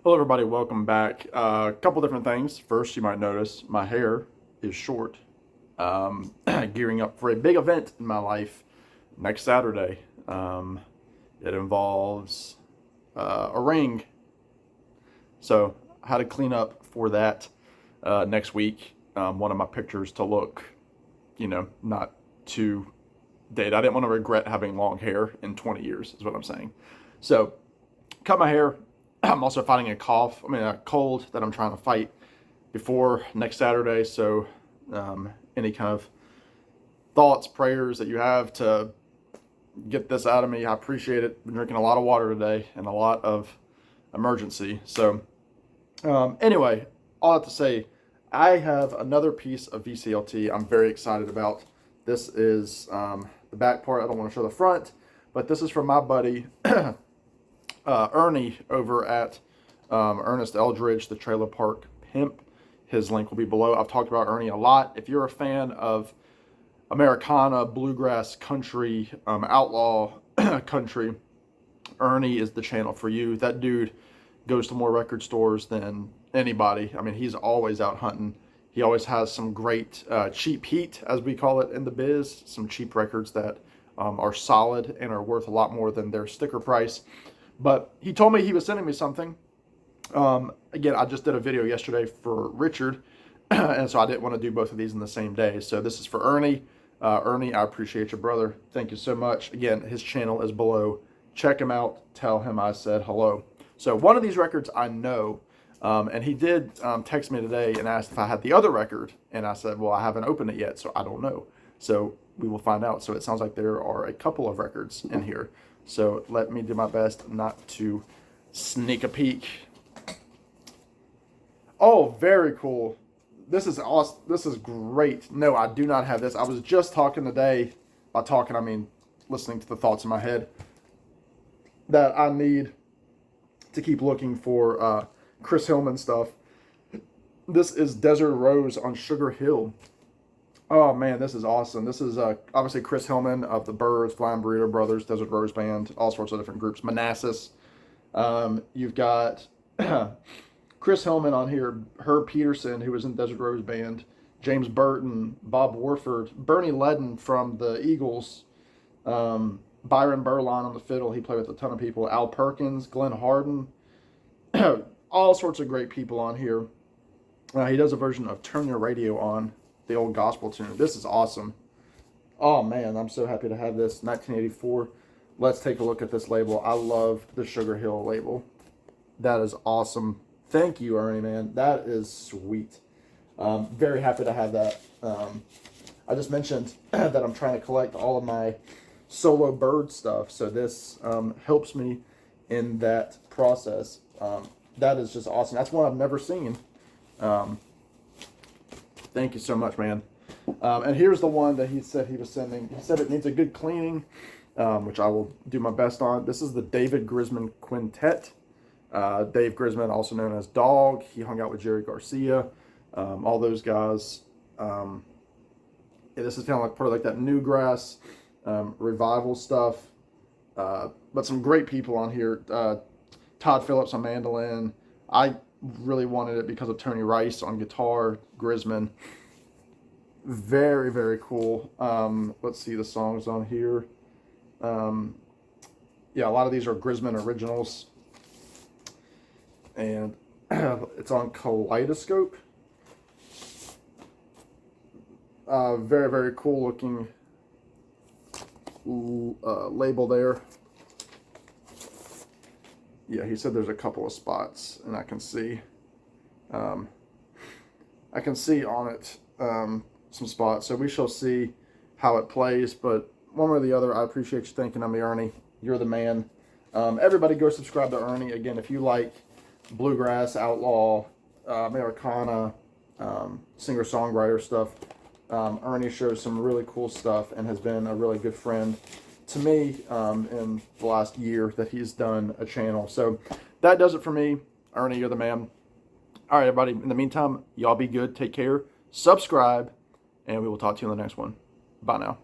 Hello everybody, welcome back. A couple different things. First, you might notice my hair is short. Gearing up for a big event in my life next Saturday. It involves a ring. So I had to clean up for that next week. One of my pictures to look, not too dated. I didn't want to regret having long hair in 20 years is what I'm saying. So cut my hair. I'm also fighting a cold that I'm trying to fight before next Saturday. So, any kind of thoughts, prayers that you have to get this out of me, I appreciate it. Been drinking a lot of water today and a lot of emergency. So, anyway, all that to say, I have another piece of VCLT I'm very excited about. This is the back part. I don't want to show the front, but this is from my buddy. Ernie over at Ernest Eldridge, the Trailer Park Pimp. His link will be below. I've talked about Ernie a lot. If you're a fan of Americana, bluegrass, country, outlaw country, Ernie is the channel for you. That dude goes to more record stores than anybody. I mean, he's always out hunting. He always has some great cheap heat, as we call it in the biz, some cheap records that are solid and are worth a lot more than their sticker price. But he told me he was sending me something. Again, I just did a video yesterday for Richard, and so I didn't want to do both of these in the same day. So this is for Ernie. Ernie, I appreciate you, brother. Thank you so much. Again, his channel is below. Check him out. Tell him I said hello. So one of these records I know, and he did text me today and asked if I had the other record, and I said, well, I haven't opened it yet, so I don't know. So we will find out. So it sounds like there are a couple of records in here. So let me do my best not to sneak a peek. Oh, very cool. This is awesome. This is great. No, I do not have this. I was just talking today. By talking, I mean listening to the thoughts in my head. That I need to keep looking for Chris Hillman stuff. This is Desert Rose on Sugar Hill. Oh man, this is awesome. This is obviously Chris Hillman of the Byrds, Flying Burrito Brothers, Desert Rose Band, all sorts of different groups. Manassas. You've got Chris Hillman on here, Herb Peterson, who was in Desert Rose Band, James Burton, Bob Warford, Bernie Ledden from the Eagles, Byron Burline on the fiddle. He played with a ton of people. Al Perkins, Glenn Harden, all sorts of great people on here. He does a version of Turn Your Radio On, the old gospel tune. This is awesome. Oh man, I'm so happy to have this. 1984. Let's take a look at this label. I love the Sugar Hill label. That is awesome. Thank you, Ernie, man. That is sweet. Very happy to have that. I just mentioned that I'm trying to collect all of my solo bird stuff, so this helps me in that process. That is just awesome. That's one I've never seen. Thank you so much, man. And here's the one that he said he was sending. He said it needs a good cleaning, which I will do my best on. This is the David Grisman Quintet. Dave Grisman, also known as Dog. He hung out with Jerry Garcia, all those guys. Yeah, this is kind of like part of like that Newgrass revival stuff. But some great people on here. Todd Phillips on mandolin. I really wanted it because of Tony Rice on guitar, Grisman. Very, very cool. Let's see the songs on here. Yeah, a lot of these are Grisman originals. And it's on Kaleidoscope. Very, very cool looking label there. Yeah, he said there's a couple of spots, and I can see on it some spots. So we shall see how it plays. But one way or the other, I appreciate you thinking of me, Ernie. You're the man. Everybody go subscribe to Ernie. Again, if you like bluegrass, outlaw, Americana, singer-songwriter stuff, Ernie shows some really cool stuff and has been a really good friend to me in the last year that he's done a channel. So that does it for me. Ernie, you're the man. All right, everybody. In the meantime, y'all be good. Take care. Subscribe, and we will talk to you in the next one. Bye now.